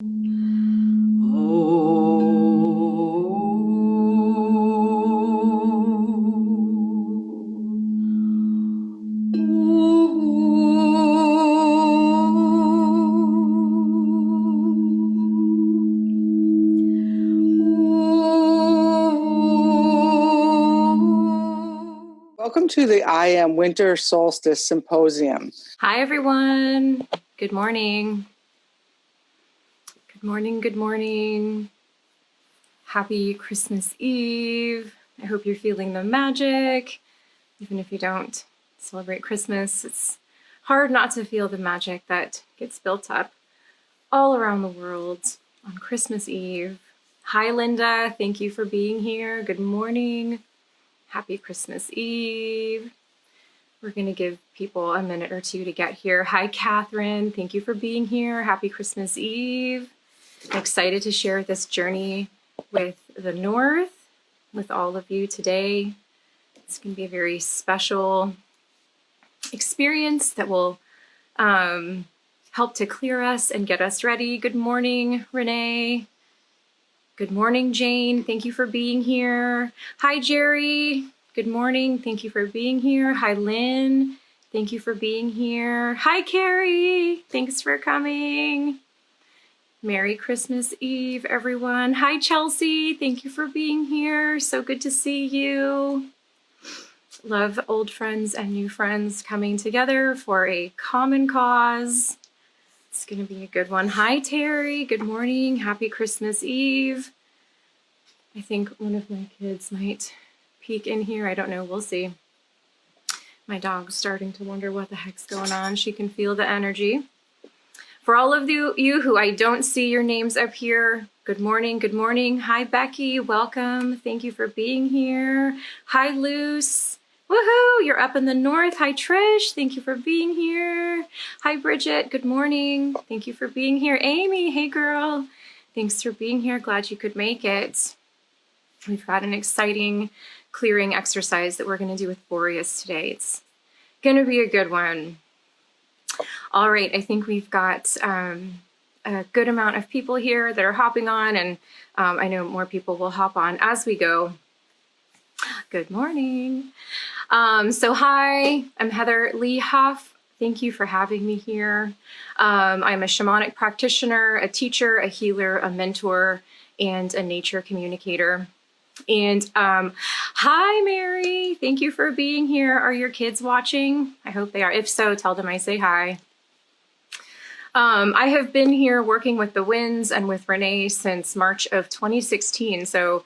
Welcome to the IAM Winter Solstice Symposium. Hi, everyone. Good morning. Good morning. Good morning. Happy Christmas Eve. I hope you're feeling the magic. Even if you don't celebrate Christmas, it's hard not to feel the magic that gets built up all around the world on Christmas Eve. Hi, Linda. Thank you for being here. Good morning. Happy Christmas Eve. We're going to give people a minute or two to get here. Hi, Catherine. Thank you for being here. Happy Christmas Eve. I'm excited to share this journey with the North, with all of you today. It's going to be a very special experience that will help to clear us and get us ready. Good morning, Renee. Good morning, Jane. Thank you for being here. Hi, Jerry. Good morning. Thank you for being here. Hi, Lynn. Thank you for being here. Hi, Carrie. Thanks for coming. Merry Christmas Eve, everyone. Hi, Chelsea. Thank you for being here. So good to see you. Love old friends and new friends coming together for a common cause. It's going to be a good one. Hi, Terry. Good morning. Happy Christmas Eve. I think one of my kids might peek in here. I don't know. We'll see. My dog's starting to wonder what the heck's going on. She can feel the energy. For all of you who I don't see your names up here, good morning. Good morning. Hi, Becky. Welcome. Thank you for being here. Hi, Luce. Woohoo! You're up in the north. Hi, Trish. Thank you for being here. Hi, Bridget. Good morning. Thank you for being here. Amy, hey, girl. Thanks for being here. Glad you could make it. We've got an exciting clearing exercise that we're going to do with BOREAS today. It's going to be a good one. All right. I think we've got a good amount of people here that are hopping on, and I know more people will hop on as we go. Good morning. So hi, I'm Heather Lee Huff. Thank you for having me here. I'm a shamanic practitioner, a teacher, a healer, a mentor, and a nature communicator. And hi, Mary. Thank you for being here. Are your kids watching? I hope they are. If so, tell them I say hi. I have been here working with the winds and with Renee since March of 2016. So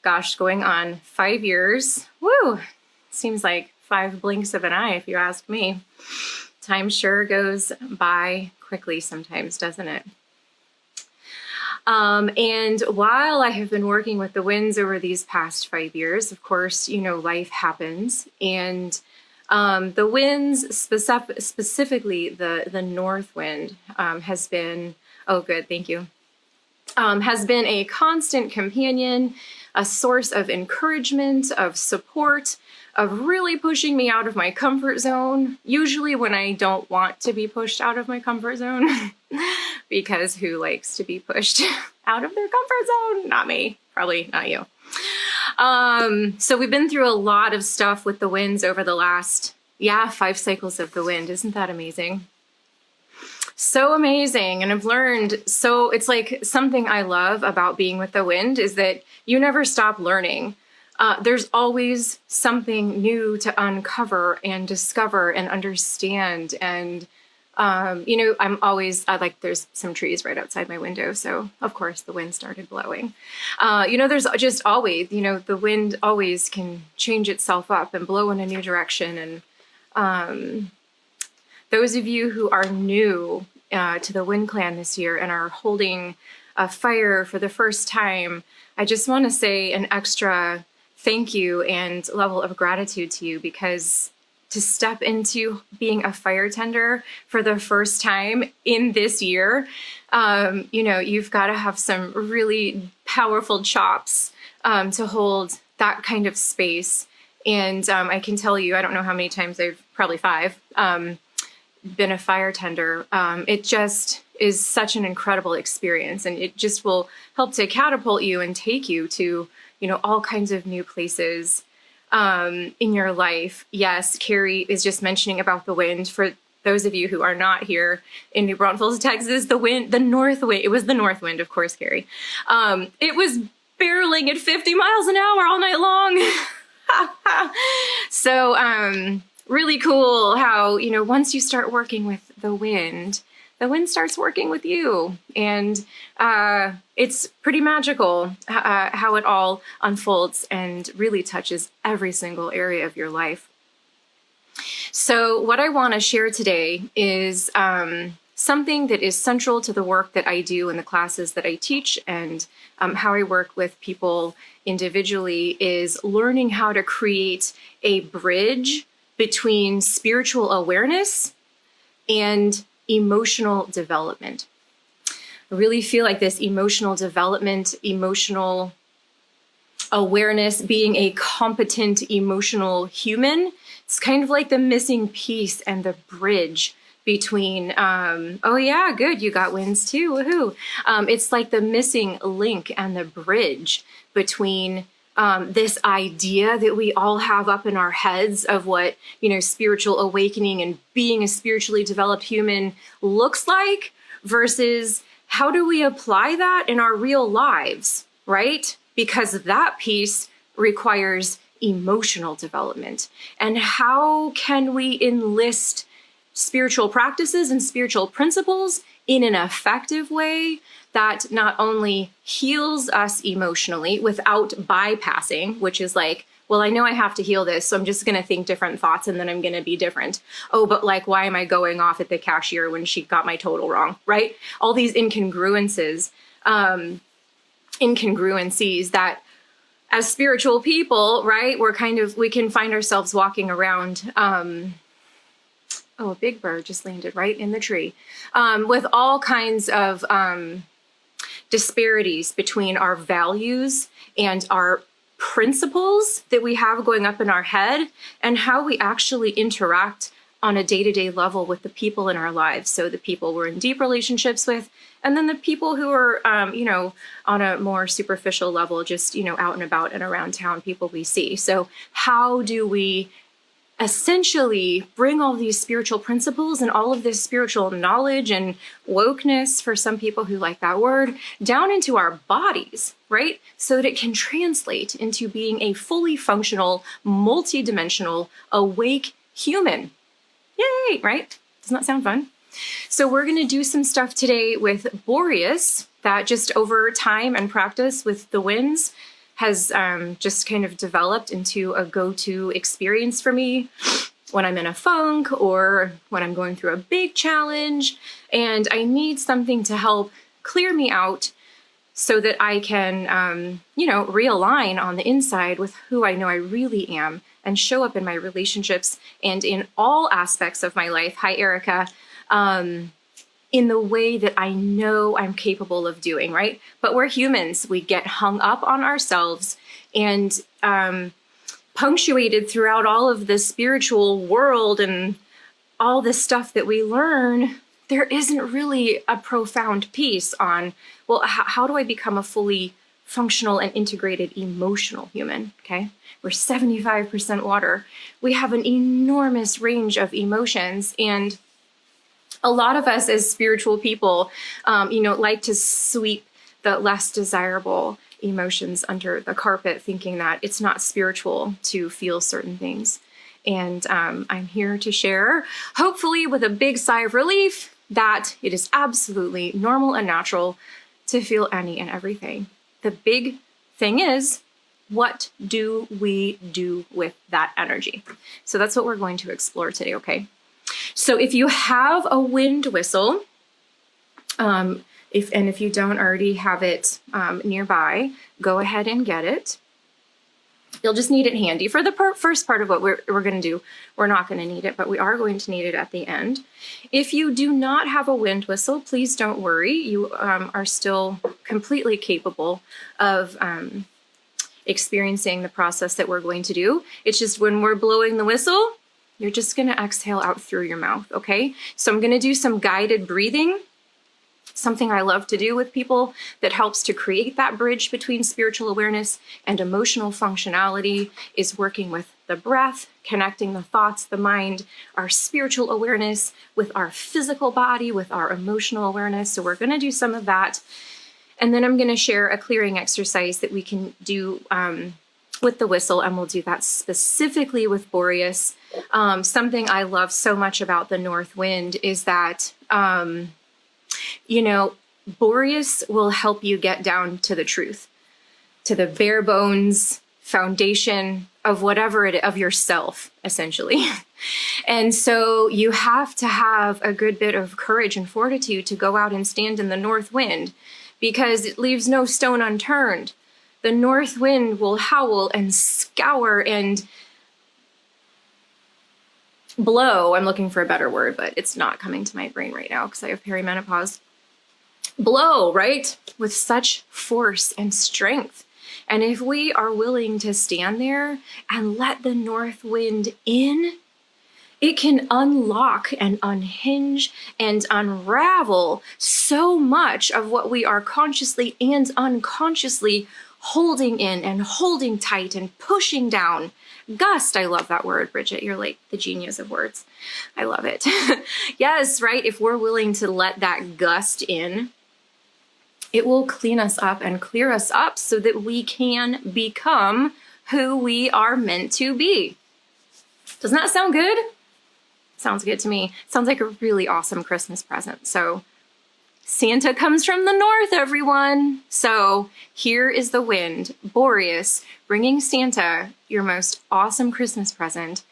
gosh, going on 5 years. Woo! Seems like 5 blinks of an eye, if you ask me. Time sure goes by quickly sometimes, doesn't it? And while I have been working with the winds over these past 5 years, of course, you know, life happens. And the winds, specifically the north wind, has been, oh, good, thank you, has been a constant companion, a source of encouragement, of support, of really pushing me out of my comfort zone, usually when I don't want to be pushed out of my comfort zone, because who likes to be pushed out of their comfort zone? Not me, probably not you. So we've been through a lot of stuff with the winds over the last, 5 cycles of the wind. Isn't that amazing? So amazing. And I've learned, so it's like something I love about being with the wind is that you never stop learning. There's always something new to uncover and discover and understand. And, you know, there's some trees right outside my window. So of course the wind started blowing. You know, there's just always, you know, the wind always can change itself up and blow in a new direction. And, those of you who are new to the Wind Clan this year and are holding a fire for the first time, I just want to say an extra thank you and level of gratitude to you, because to step into being a fire tender for the first time in this year, you know, you've got to have some really powerful chops to hold that kind of space. And I can tell you, I don't know how many times probably 5, been a fire tender. is such an incredible experience, and it just will help to catapult you and take you to, all kinds of new places in your life. Yes, Carrie is just mentioning about the wind. For those of you who are not here in New Braunfels, Texas, the north wind, it was the north wind, of course, Carrie. It was barreling at 50 miles an hour all night long. So, really cool how, once you start working with the wind starts working with you. And it's pretty magical how it all unfolds and really touches every single area of your life. So what I want to share today is something that is central to the work that I do in the classes that I teach, and how I work with people individually is learning how to create a bridge between spiritual awareness and emotional development. I really feel like this emotional development, emotional awareness, being a competent emotional human, it's kind of like the missing piece and the bridge between, oh yeah, good, you got wins too, woohoo. It's like the missing link and the bridge between this idea that we all have up in our heads of what, spiritual awakening and being a spiritually developed human looks like, versus how do we apply that in our real lives, right? Because that piece requires emotional development. And how can we enlist spiritual practices and spiritual principles in an effective way that not only heals us emotionally without bypassing, which is like, well, I know I have to heal this, so I'm just going to think different thoughts and then I'm going to be different. Oh, but like, why am I going off at the cashier when she got my total wrong, right? All these incongruencies that as spiritual people, right, we can find ourselves walking around, oh, a big bird just landed right in the tree, with all kinds of disparities between our values and our principles that we have going up in our head, and how we actually interact on a day-to-day level with the people in our lives. So the people we're in deep relationships with, and then the people who are, on a more superficial level, just, out and about and around town, people we see. So how do we essentially bring all these spiritual principles and all of this spiritual knowledge and wokeness, for some people who like that word, down into our bodies, right? So that it can translate into being a fully functional, multidimensional, awake human. Yay, right? Doesn't that sound fun? So we're going to do some stuff today with BOREAS that just over time and practice with the winds has just kind of developed into a go-to experience for me when I'm in a funk or when I'm going through a big challenge and I need something to help clear me out so that I can, realign on the inside with who I know I really am and show up in my relationships and in all aspects of my life. Hi, Erica. In the way that I know I'm capable of doing, right? But we're humans. We get hung up on ourselves, and punctuated throughout all of the spiritual world and all this stuff that we learn, there isn't really a profound piece on, well, how do I become a fully functional and integrated emotional human, okay? We're 75% water. We have an enormous range of emotions, and a lot of us as spiritual people, like to sweep the less desirable emotions under the carpet, thinking that it's not spiritual to feel certain things. And I'm here to share, hopefully with a big sigh of relief, that it is absolutely normal and natural to feel any and everything. The big thing is, what do we do with that energy? So that's what we're going to explore today, okay? So if you have a wind whistle, if you don't already have it nearby, go ahead and get it. You'll just need it handy. For the first part of what we're going to do, we're not going to need it, but we are going to need it at the end. If you do not have a wind whistle, please don't worry. You are still completely capable of experiencing the process that we're going to do. It's just when we're blowing the whistle, you're just going to exhale out through your mouth, okay? So I'm going to do some guided breathing. Something I love to do with people that helps to create that bridge between spiritual awareness and emotional functionality is working with the breath, connecting the thoughts, the mind, our spiritual awareness with our physical body, with our emotional awareness. So we're going to do some of that. And then I'm going to share a clearing exercise that we can do with the whistle, and we'll do that specifically with Boreas. Something I love so much about the north wind is that, Boreas will help you get down to the truth, to the bare bones foundation of of yourself, essentially. And so you have to have a good bit of courage and fortitude to go out and stand in the north wind, because it leaves no stone unturned. The north wind will howl and scour and blow. I'm looking for a better word, but it's not coming to my brain right now because I have perimenopause. Blow, right? With such force and strength. And if we are willing to stand there and let the north wind in, it can unlock and unhinge and unravel so much of what we are consciously and unconsciously holding in and holding tight and pushing down. Gust, I love that word, Bridget. You're like the genius of words. I love it. Yes, right? If we're willing to let that gust in, it will clean us up and clear us up so that we can become who we are meant to be. Doesn't that sound good? Sounds good to me. Sounds like a really awesome Christmas present. So Santa comes from the north, everyone. So here is the wind, Boreas, bringing Santa your most awesome Christmas present,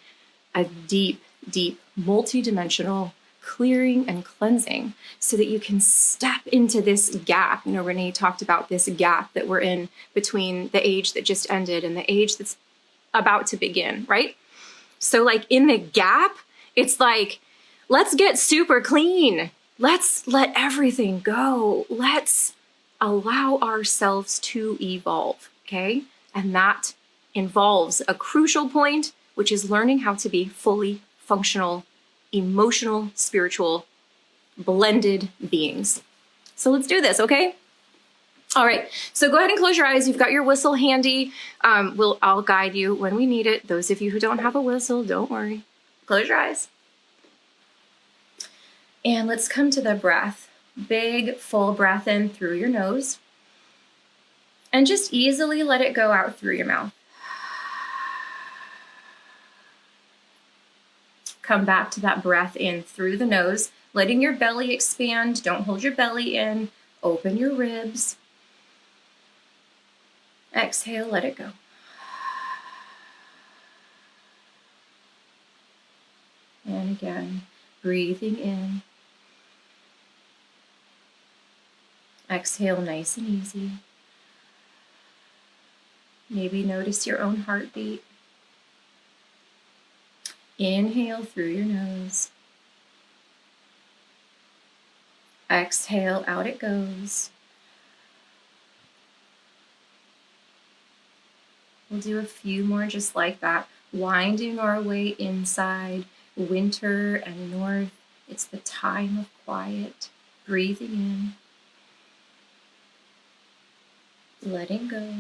a deep, deep, multi-dimensional clearing and cleansing so that you can step into this gap. Renee talked about this gap that we're in between the age that just ended and the age that's about to begin, right? So like in the gap, it's like, let's get super clean. Let's let everything go. Let's allow ourselves to evolve, okay? And that involves a crucial point, which is learning how to be fully functional, emotional, spiritual, blended beings. So let's do this, okay? All right, so go ahead and close your eyes. You've got your whistle handy. I'll guide you when we need it. Those of you who don't have a whistle, don't worry. Close your eyes. And let's come to the breath. Big, full breath in through your nose. And just easily let it go out through your mouth. Come back to that breath in through the nose, letting your belly expand. Don't hold your belly in. Open your ribs. Exhale, let it go. And again, breathing in. Exhale nice and easy. Maybe notice your own heartbeat. Inhale through your nose. Exhale, out it goes. We'll do a few more just like that, winding our way inside. Winter and north, it's the time of quiet. Breathing in, letting go.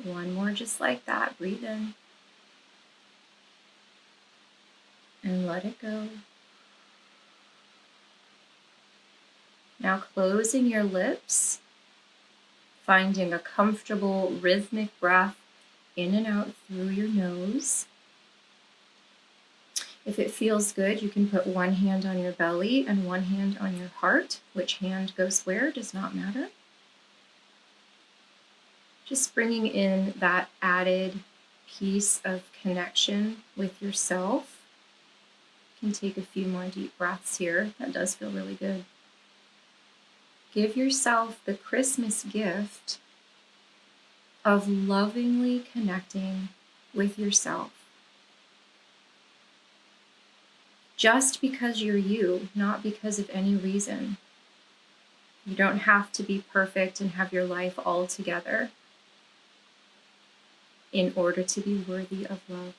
One more just like that. Breathe in and let it go. Now closing your lips, finding a comfortable rhythmic breath in and out through your nose. If it feels good, you can put one hand on your belly and one hand on your heart. Which hand goes where does not matter. Just bringing in that added piece of connection with yourself. You can take a few more deep breaths here. That does feel really good. Give yourself the Christmas gift of lovingly connecting with yourself. Just because you're you, not because of any reason. You don't have to be perfect and have your life all together in order to be worthy of love.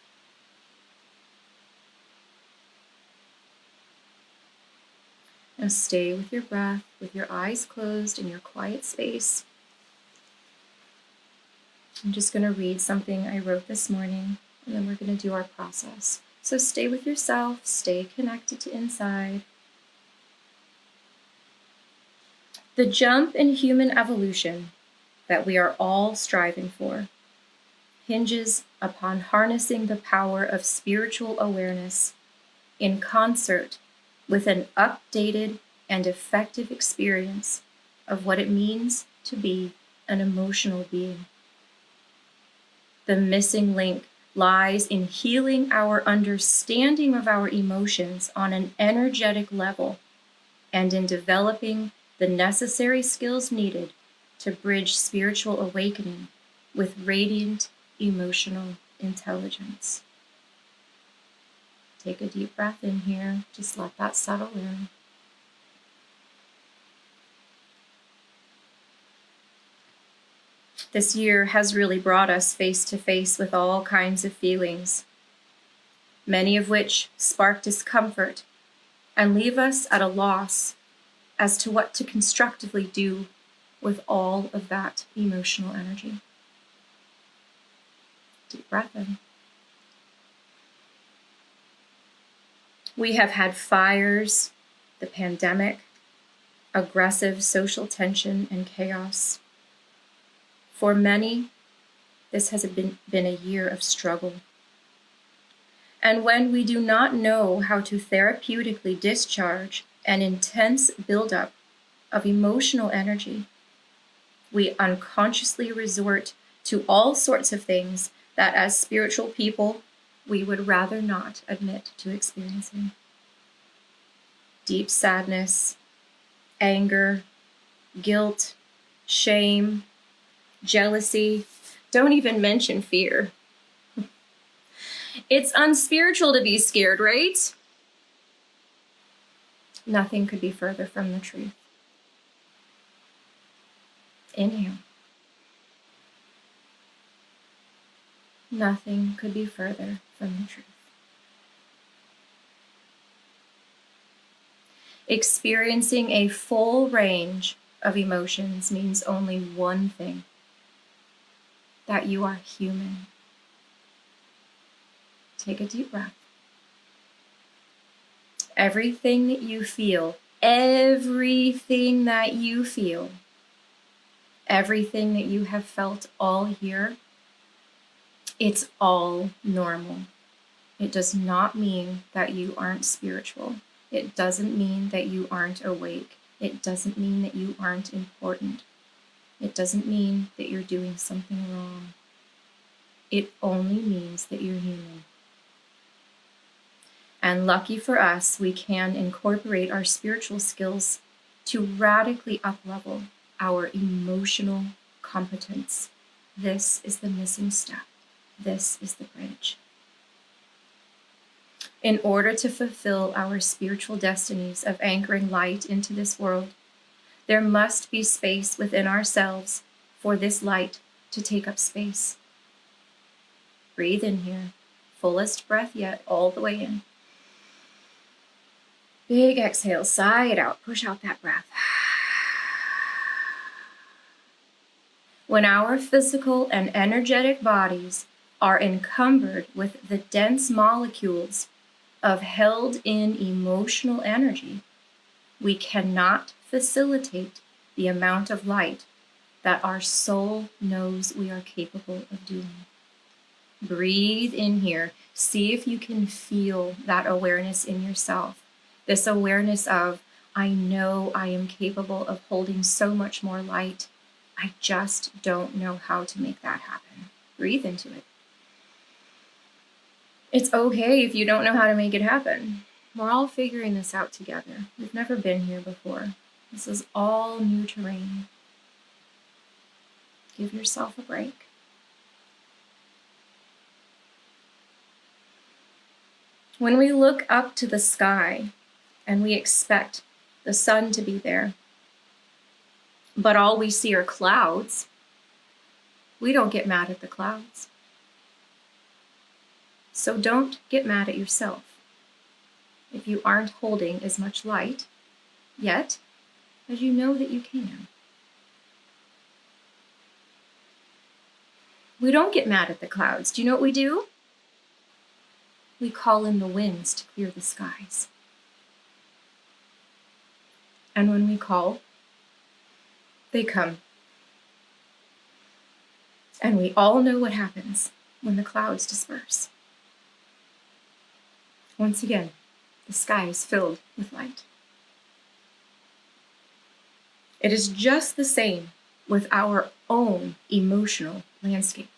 Now stay with your breath, with your eyes closed in your quiet space. I'm just going to read something I wrote this morning, and then we're going to do our process. So stay with yourself, stay connected to inside. The jump in human evolution that we are all striving for hinges upon harnessing the power of spiritual awareness in concert with an updated and effective experience of what it means to be an emotional being. The missing link lies in healing our understanding of our emotions on an energetic level and in developing the necessary skills needed to bridge spiritual awakening with radiant emotional intelligence. Take a deep breath in here. Just let that settle in. This year has really brought us face to face with all kinds of feelings, many of which spark discomfort and leave us at a loss as to what to constructively do with all of that emotional energy. Deep breath in. We have had fires, the pandemic, aggressive social tension and chaos. For many, this has been a year of struggle. And when we do not know how to therapeutically discharge an intense buildup of emotional energy, we unconsciously resort to all sorts of things that as spiritual people, we would rather not admit to experiencing. Deep sadness, anger, guilt, shame, jealousy, don't even mention fear. It's unspiritual to be scared, right? Nothing could be further from the truth. Inhale. Nothing could be further from the truth. Experiencing a full range of emotions means only one thing: that you are human. Take a deep breath. Everything that you feel, everything that you have felt all year, it's all normal. It does not mean that you aren't spiritual. It doesn't mean that you aren't awake. It doesn't mean that you aren't important. It doesn't mean that you're doing something wrong. It only means that you're human. And lucky for us, we can incorporate our spiritual skills to radically uplevel our emotional competence. This is the missing step. This is the bridge. In order to fulfill our spiritual destinies of anchoring light into this world, there must be space within ourselves for this light to take up space. Breathe in here. Fullest breath yet, all the way in. Big exhale, sigh it out, push out that breath. When our physical and energetic bodies are encumbered with the dense molecules of held-in emotional energy, we cannot facilitate the amount of light that our soul knows we are capable of doing. Breathe in here. See if you can feel that awareness in yourself. This awareness of, I know I am capable of holding so much more light. I just don't know how to make that happen. Breathe into it. It's okay if you don't know how to make it happen. We're all figuring this out together. We've never been here before. This is all new terrain. Give yourself a break. When we look up to the sky and we expect the sun to be there, but all we see are clouds, we don't get mad at the clouds. So don't get mad at yourself. If you aren't holding as much light, yet, as you know that you can. We don't get mad at the clouds. Do you know what we do? We call in the winds to clear the skies. And when we call, they come. And we all know what happens when the clouds disperse. Once again, the sky is filled with light. It is just the same with our own emotional landscape.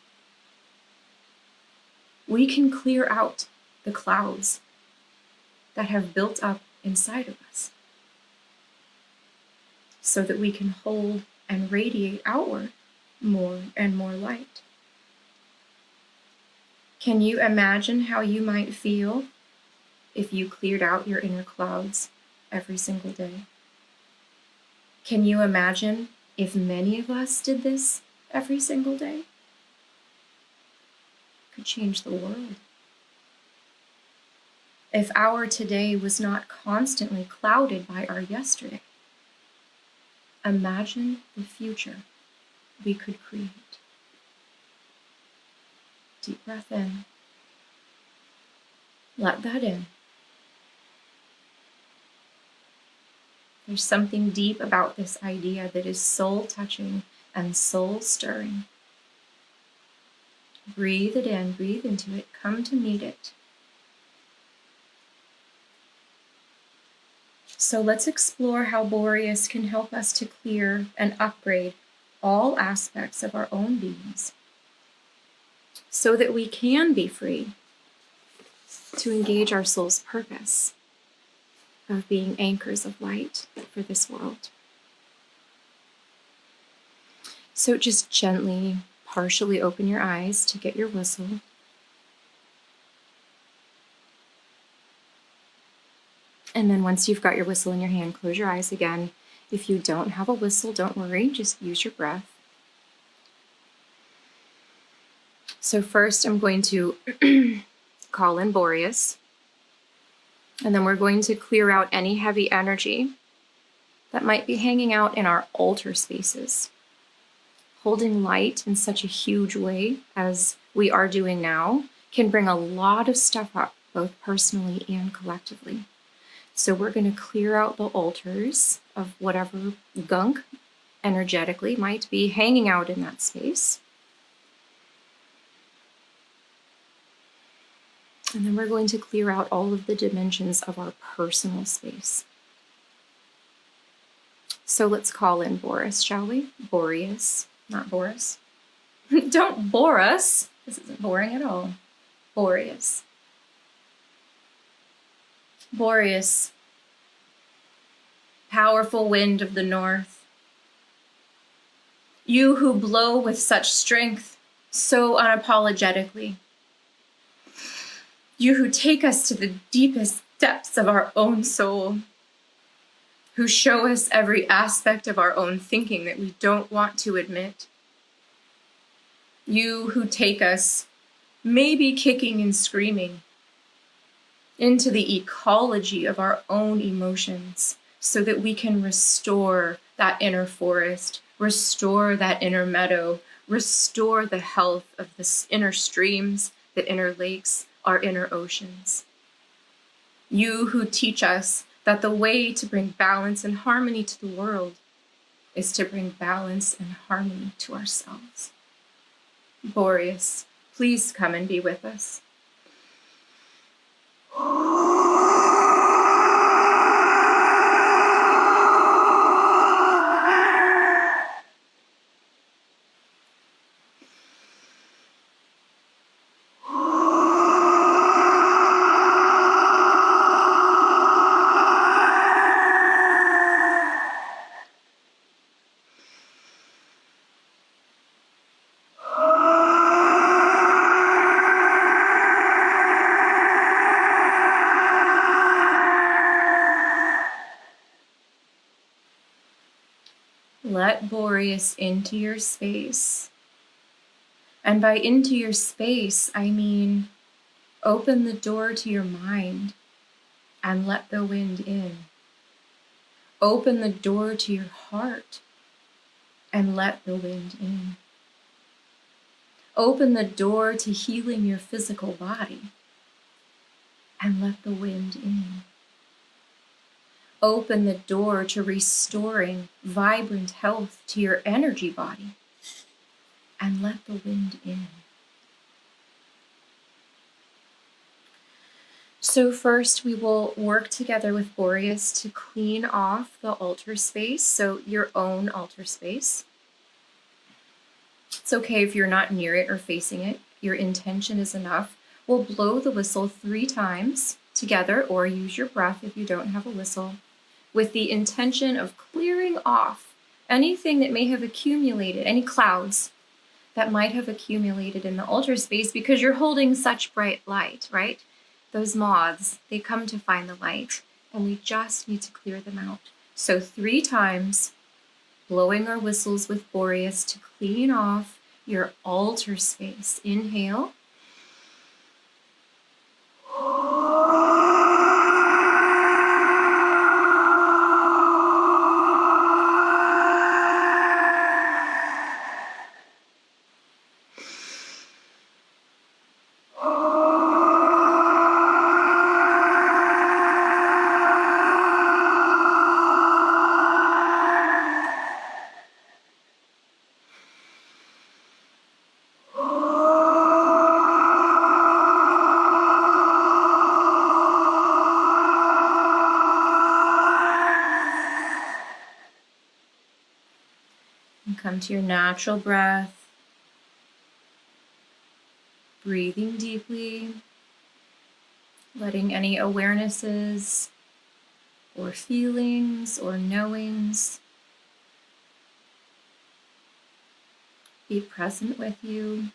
We can clear out the clouds that have built up inside of us so that we can hold and radiate outward more and more light. Can you imagine how you might feel if you cleared out your inner clouds every single day? Can you imagine if many of us did this every single day? It could change the world. If our today was not constantly clouded by our yesterday, imagine the future we could create. Deep breath in. Let that in. There's something deep about this idea that is soul-touching and soul-stirring. Breathe it in, breathe into it, come to meet it. So let's explore how Boreas can help us to clear and upgrade all aspects of our own beings so that we can be free to engage our soul's purpose of being anchors of light for this world. So just gently, partially open your eyes to get your whistle. And then once you've got your whistle in your hand, close your eyes again. If you don't have a whistle, don't worry, just use your breath. So first I'm going to call in Boreas. And then we're going to clear out any heavy energy that might be hanging out in our altar spaces. Holding light in such a huge way as we are doing now can bring a lot of stuff up, both personally and collectively. So we're going to clear out the altars of whatever gunk energetically might be hanging out in that space. And then we're going to clear out all of the dimensions of our personal space. So let's call in Boreas, shall we? Boreas, not Boris. Don't bore us. This isn't boring at all. Boreas. Boreas, powerful wind of the north. You who blow with such strength, so unapologetically. You who take us to the deepest depths of our own soul, who show us every aspect of our own thinking that we don't want to admit. You who take us, maybe kicking and screaming, into the ecology of our own emotions so that we can restore that inner forest, restore that inner meadow, restore the health of the inner streams, the inner lakes, our inner oceans. You who teach us that the way to bring balance and harmony to the world is to bring balance and harmony to ourselves. Boreas, please come and be with us. Let Boreas into your space. And by into your space, I mean open the door to your mind and let the wind in. Open the door to your heart and let the wind in. Open the door to healing your physical body and let the wind in. Open the door to restoring vibrant health to your energy body and let the wind in. So first we will work together with Boreas to clean off the altar space, so your own altar space. It's okay if you're not near it or facing it. Your intention is enough. We'll blow the whistle 3 times together, or use your breath if you don't have a whistle, with the intention of clearing off anything that may have accumulated, any clouds that might have accumulated in the altar space, because you're holding such bright light, right? Those moths, they come to find the light, and we just need to clear them out. So 3 times, blowing our whistles with Boreas to clean off your altar space. Inhale. And come to your natural breath, breathing deeply, letting any awarenesses or feelings or knowings be present with you.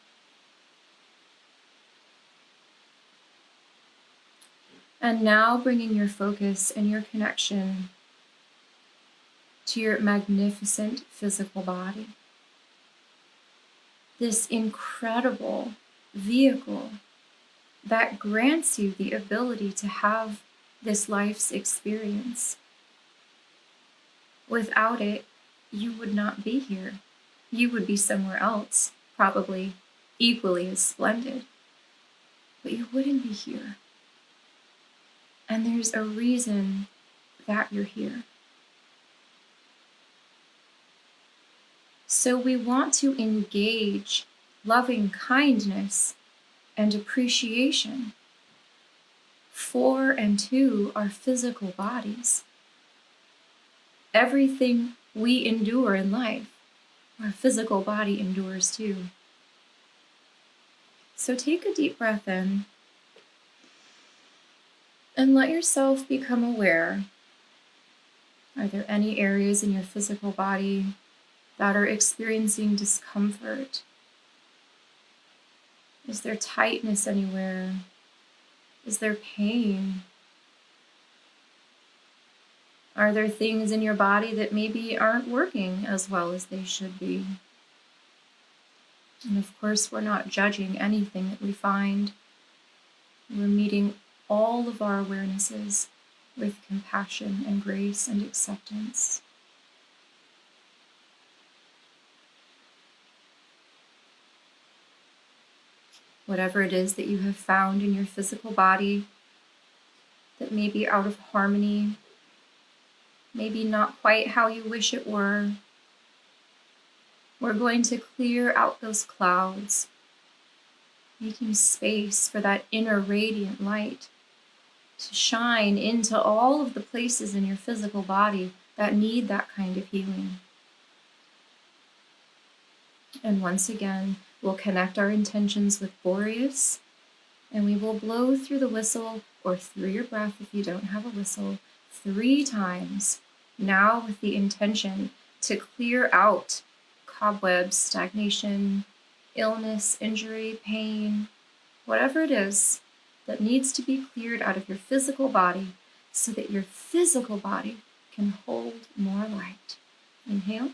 And now bringing your focus and your connection to your magnificent physical body. This incredible vehicle that grants you the ability to have this life's experience. Without it, you would not be here. You would be somewhere else, probably equally as splendid, but you wouldn't be here. And there's a reason that you're here. So we want to engage loving kindness and appreciation for and to our physical bodies. Everything we endure in life, our physical body endures too. So take a deep breath in and let yourself become aware. Are there any areas in your physical body that are experiencing discomfort? Is there tightness anywhere? Is there pain? Are there things in your body that maybe aren't working as well as they should be? And of course, we're not judging anything that we find. We're meeting all of our awarenesses with compassion and grace and acceptance. Whatever it is that you have found in your physical body that may be out of harmony, maybe not quite how you wish it were, we're going to clear out those clouds, making space for that inner radiant light to shine into all of the places in your physical body that need that kind of healing. And once again, we'll connect our intentions with Boreas, and we will blow through the whistle, or through your breath if you don't have a whistle, 3 times, now with the intention to clear out cobwebs, stagnation, illness, injury, pain, whatever it is that needs to be cleared out of your physical body so that your physical body can hold more light. Inhale.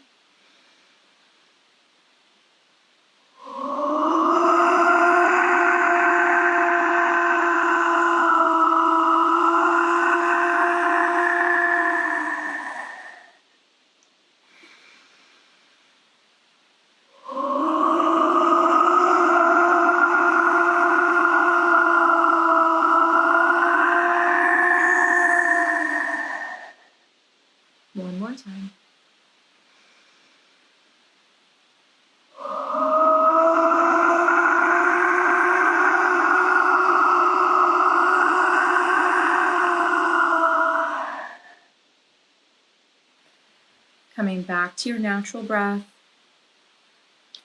Coming back to your natural breath.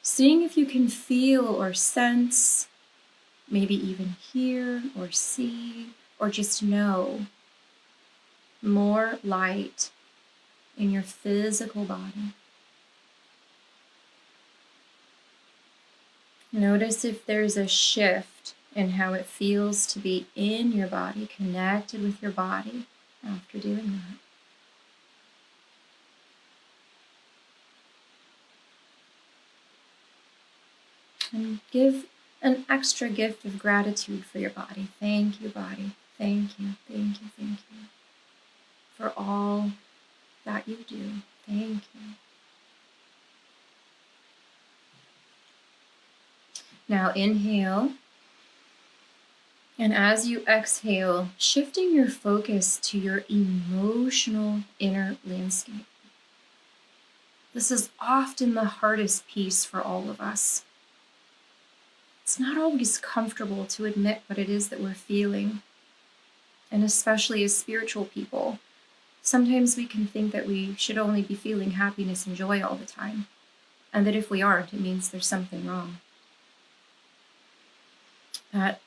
Seeing if you can feel or sense, maybe even hear or see, or just know more light in your physical body. Notice if there's a shift in how it feels to be in your body, connected with your body after doing that. And give an extra gift of gratitude for your body. Thank you, body. Thank you, thank you, thank you for all that you do. Thank you. Now inhale. And as you exhale, shifting your focus to your emotional inner landscape. This is often the hardest piece for all of us. It's not always comfortable to admit what it is that we're feeling. And especially as spiritual people, sometimes we can think that we should only be feeling happiness and joy all the time. And that if we aren't, it means there's something wrong. That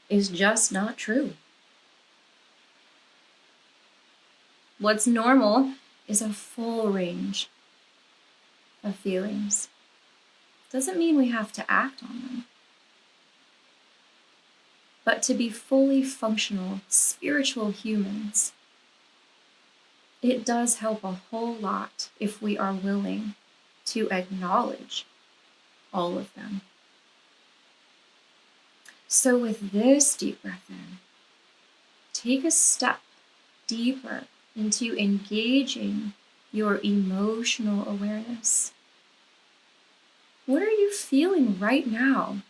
is just not true. What's normal is a full range of feelings. Doesn't mean we have to act on them. But to be fully functional, spiritual humans, it does help a whole lot if we are willing to acknowledge all of them. So with this deep breath in, take a step deeper into engaging your emotional awareness. What are you feeling right now?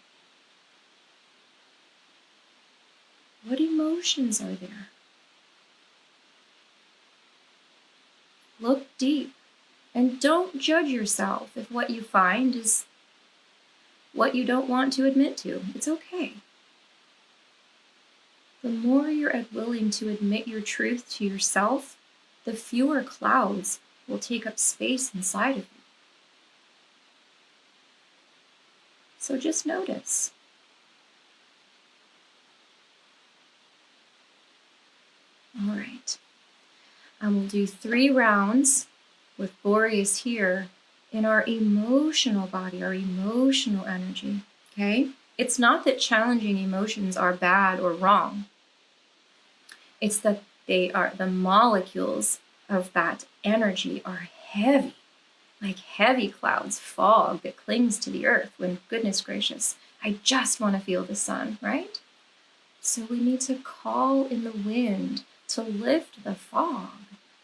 What emotions are there? Look deep and don't judge yourself if what you find is what you don't want to admit to. It's okay. The more you're willing to admit your truth to yourself, the fewer clouds will take up space inside of you. So just notice. All right. And we'll do 3 rounds with BOREAS here in our emotional body, our emotional energy, okay? It's not that challenging emotions are bad or wrong. It's that the molecules of that energy are heavy, like heavy clouds, fog that clings to the earth when, goodness gracious, I just want to feel the sun, right? So we need to call in the wind to lift the fog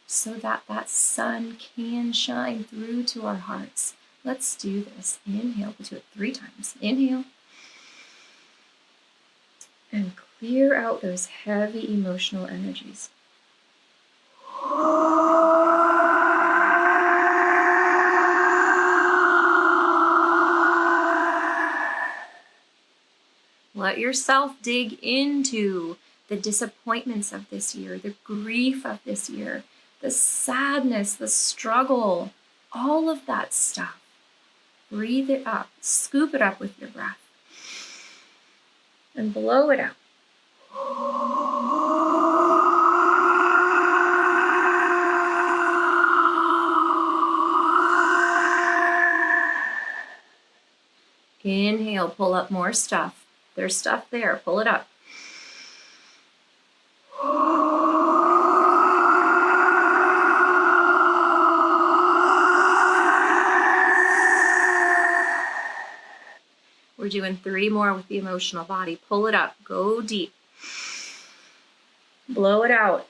so that that sun can shine through to our hearts. Let's do this. Inhale, we'll do it 3 times. Inhale. And clear out those heavy emotional energies. Let yourself dig into the disappointments of this year, the grief of this year, the sadness, the struggle, all of that stuff. Breathe it up, scoop it up with your breath, and blow it out. Inhale, pull up more stuff. There's stuff there, pull it up. We're doing 3 more with the emotional body. Pull it up, go deep. Blow it out.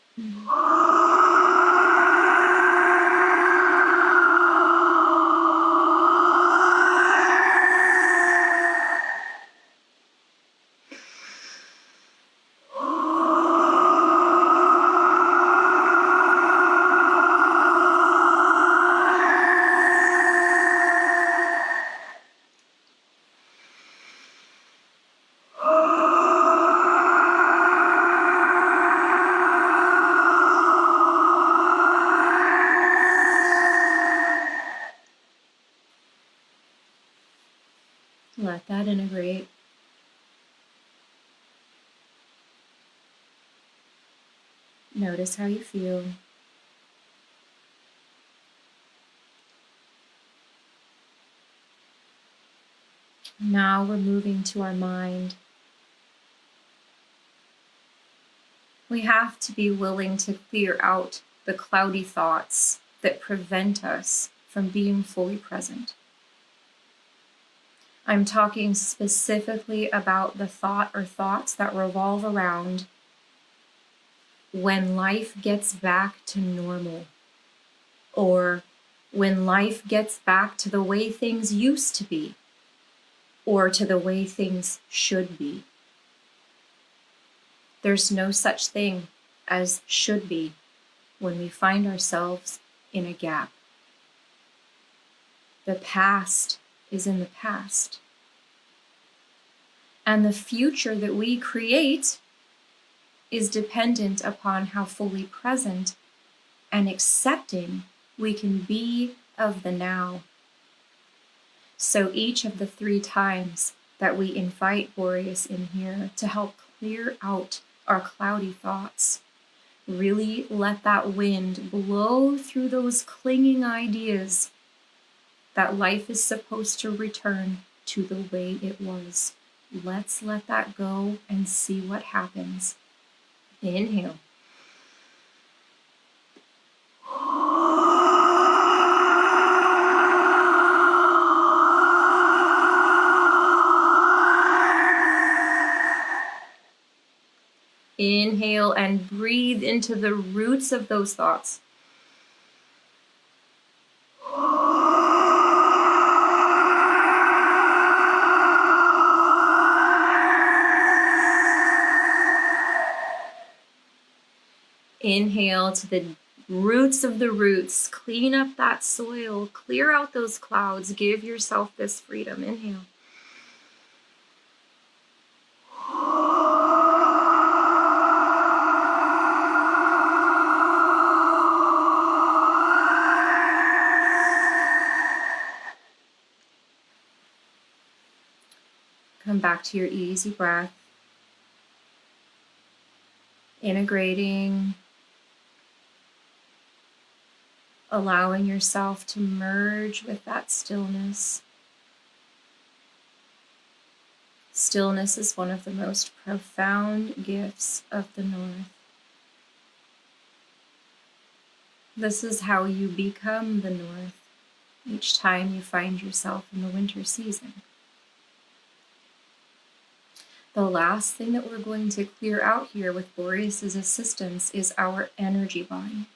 Let that integrate. Notice how you feel. Now we're moving to our mind. We have to be willing to clear out the cloudy thoughts that prevent us from being fully present. I'm talking specifically about the thought or thoughts that revolve around when life gets back to normal, or when life gets back to the way things used to be, or to the way things should be. There's no such thing as should be when we find ourselves in a gap. The past is in the past. And the future that we create is dependent upon how fully present and accepting we can be of the now. So each of the 3 times that we invite Boreas in here to help clear out our cloudy thoughts, really let that wind blow through those clinging ideas that life is supposed to return to the way it was. Let's let that go and see what happens. Inhale. Inhale and breathe into the roots of those thoughts. Inhale to the roots of the roots. Clean up that soil. Clear out those clouds. Give yourself this freedom. Inhale. Come back to your easy breath. Integrating. Allowing yourself to merge with that stillness. Stillness is one of the most profound gifts of the North. This is how you become the North each time you find yourself in the winter season. The last thing that we're going to clear out here with Boreas' assistance is our energy body.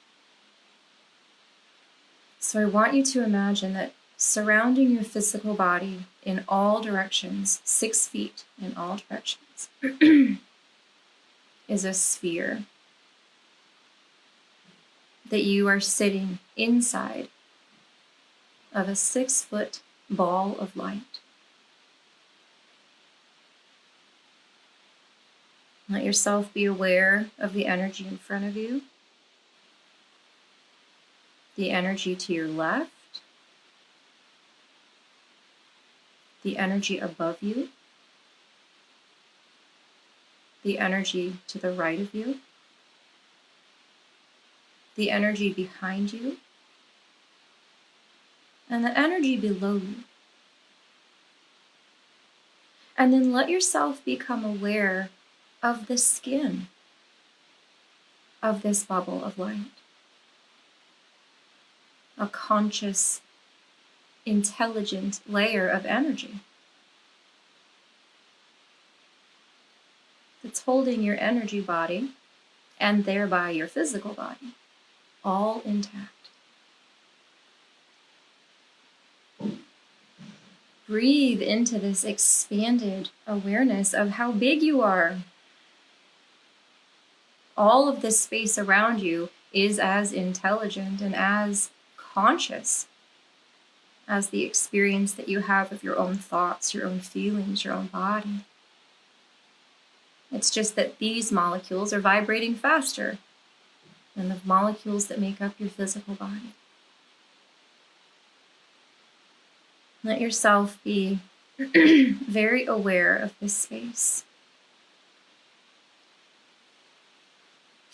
So I want you to imagine that surrounding your physical body in all directions, 6 feet in all directions, is a sphere that you are sitting inside of a 6-foot ball of light. Let yourself be aware of the energy in front of you, the energy to your left, the energy above you, the energy to the right of you, the energy behind you, and the energy below you. And then let yourself become aware of the skin of this bubble of light. A conscious, intelligent layer of energy that's holding your energy body and thereby your physical body all intact. Breathe into this expanded awareness of how big you are. All of this space around you is as intelligent and as conscious as the experience that you have of your own thoughts, your own feelings, your own body. It's just that these molecules are vibrating faster than the molecules that make up your physical body. Let yourself be very aware of this space.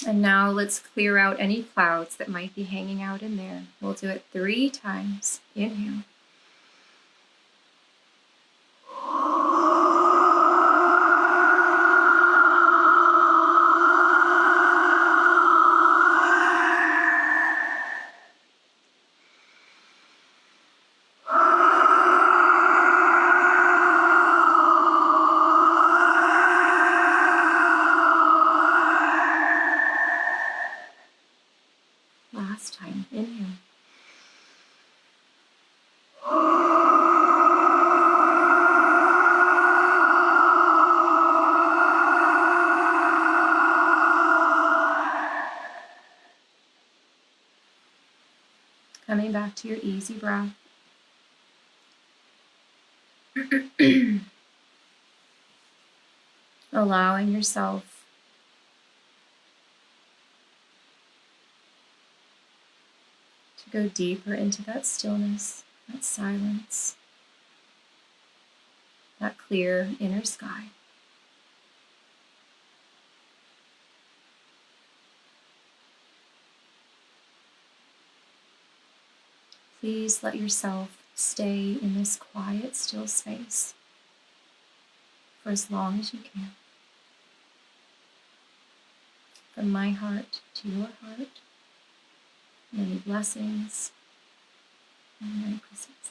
And now let's clear out any clouds that might be hanging out in there. We'll do it 3 times. Inhale. Last time. Inhale. Coming back to your easy breath. Allowing yourself to go deeper into that stillness, that silence, that clear inner sky. Please let yourself stay in this quiet, still space for as long as you can. From my heart to your heart, many blessings and Merry Christmas.